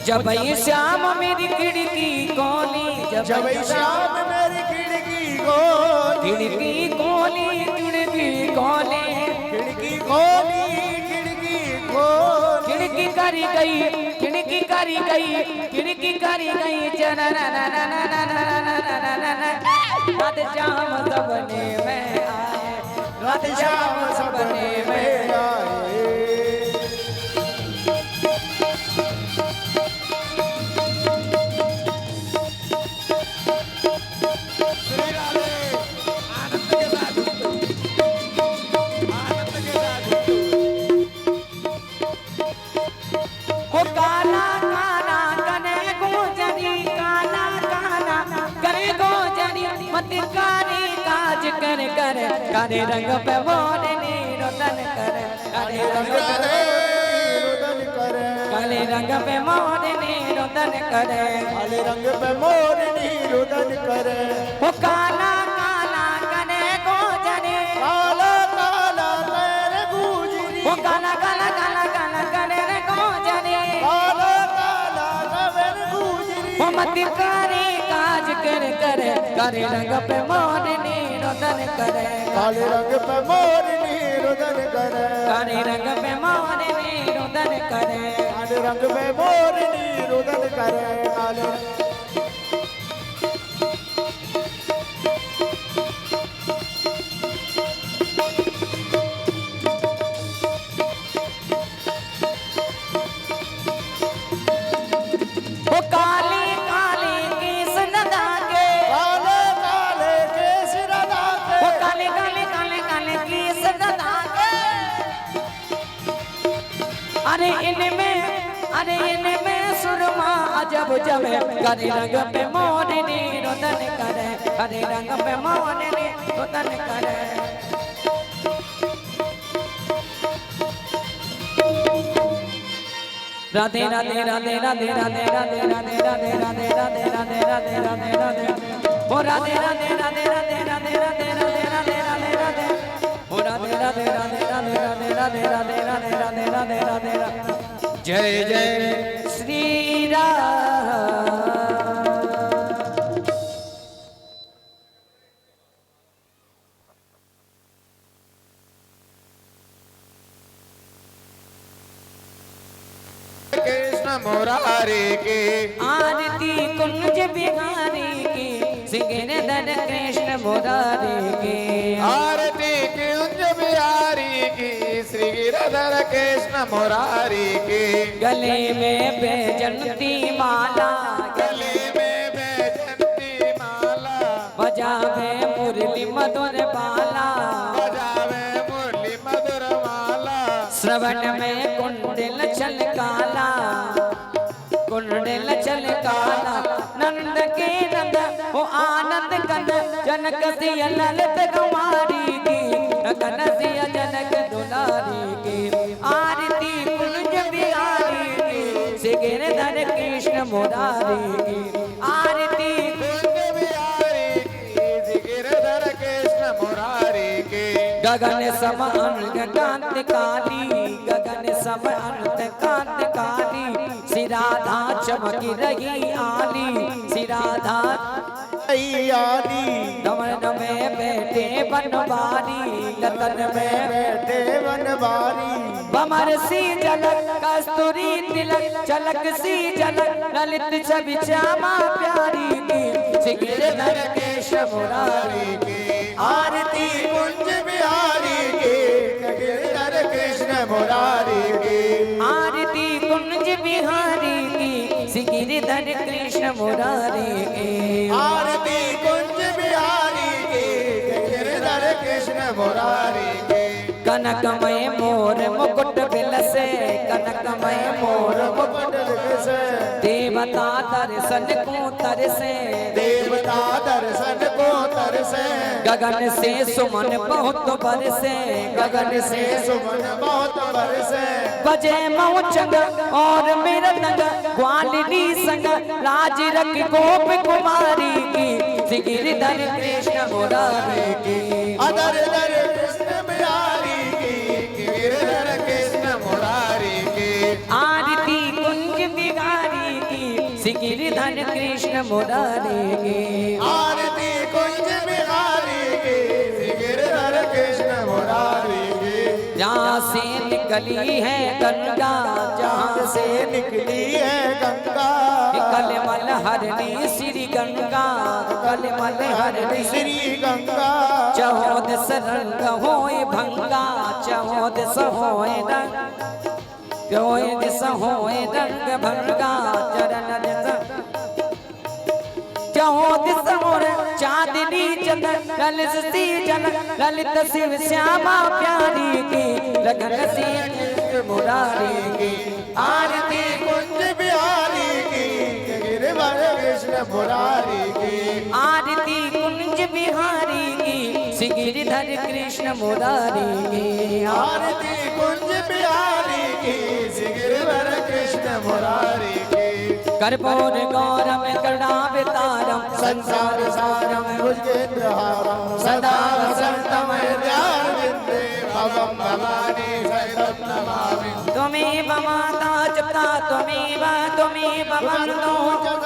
जब श्याम मेरी खिड़की खोली, जब श्याम मेरी खिड़की खोली, खिड़की खोली, खिड़की खोली, खिड़की खोली, खिड़की खोली, खिड़की करी गई, खिड़की करी गई, खिड़की करी गई, रात श्याम सपने में आए, रात श्याम सपने में आए। काले रंग पे मोरनी रोदन करे, काले रंग पे रोदन करे, काले रंग पे मोरनी रोदन करे, काले रंग पे मोरनी रोदन करे। वो काला काला कने गोजरी, काला काला करे गुजरी, वो काला काला काला काला कने गोजरी, काला काला करे गुजरी, वो मत करे काज करे, काले रंग पे मोरनी रोदन करे, काले रंग पे मोरनी रोदन करे, काले रंग पे मोरनी रोदन करे, काले रंग पे मोरनी रोदन करे, काले अरे इनमें सुरमा अजब जमे, काले रंग पे मोरनी रोदन करे, काले रंग पे मोरनी रोदन करे। राधे राधे राधे राधे राधे राधे राधे राधे राधे राधे राधे राधे राधे राधे ओ राधे राधे राधे राधे राधे राधे राधे राधे राधे राधे ओ राधे राधे राधे राधे राधे राधे राधे राधे राधे राधे राधे राधे जय जय श्री राम। कृष्ण मुरारी की आरती कुंज बिहारी की सिंगरधर कृष्ण मुरारी की आरती कुंज बिहारी की श्री गिरधर कृष्ण मुरारी की गले में बैजंती माला गले में बैजंती माला बजावे मुरली मधुर बाला बजावे मुरली मधुर माला श्रवण में कुंडल छलकाला कुंडल छलकाला नंद के नंद वो आनंद कंद जनक सिया ललित कुमारी की नगन सिया जनक दुलारी की आरती कुंज बिहारी की सिगिरधर कृष्ण मुरारी की आरती कुंज बिहारी की श्री गिरधर कृष्ण मुरारी की गगन सम अनंत कांत काली गगन सम अनंत कांत काली श्री राधा चमकी रही आली श्री राधा आली दमन में बैठे बनवारी लतन में बैठे बनवारी बमर सी झलक कस्तूरी तिलक झलक सी झलक ललित छवि श्यामा प्यारी की श्री गिरधर कृष्ण मुरारी की आरती कुंज बिहारी की गिरधर कृष्ण मुरारी की आरती कुंज बिहारी की श्री गिरधर कृष्ण मुरारी की आरती कुंज बिहारी की गिरधर कृष्ण मुरारी की कनकमय मोर मुकुट बिलसे कनकमय मोर मुकुट से देवता दर्शन को तरसे देवता दर्शन को तरसे गगन से सुमन बहुत बरसे गगन से सुमन बहुत बरसे बजे मौचंग और मृदंग ग्वालिनी संग राज रख गोप कुमारी की श्री गिरधर कृष्ण मुरारी की अदर दर कृष्ण बिहारी की गिरधर कृष्ण मुरारी की आरती कुंज बिहारी की श्री गिरधर कृष्ण मुरारी की आरती कुंज बिहारी की गिरधर कृष्ण मुरारी की जहाँ से निकली है गंगा जहाँ से निकली है गंगा कलमल हरणी श्री गंगा कलमल हरणी श्री गंगा चौद सरंग होए भंगा चौद होए रंग चौद होए रंग भंगा चरण चौद सोर चांदनी चंदन ललित सी जन ललित शिव श्यामा प्यारी की लगन सी मुरारी की आरती कुंज बिहारी की गिरधर कृष्ण मुरारी की आरती कुंज बिहारी की श्री गिरधर कृष्ण मुरारी की आरती कुंज बिहारी की गिरधर कृष्ण मुरारी की कर्पूर गौरम करुणावतारम संसार सारम भुजगेन्द्रहारम सदा वसंतम हृदयारविंदे भवम भवानी सहितं नमामि त्वमेव माता च पिता त्वमेव त्वमेव बन्धुः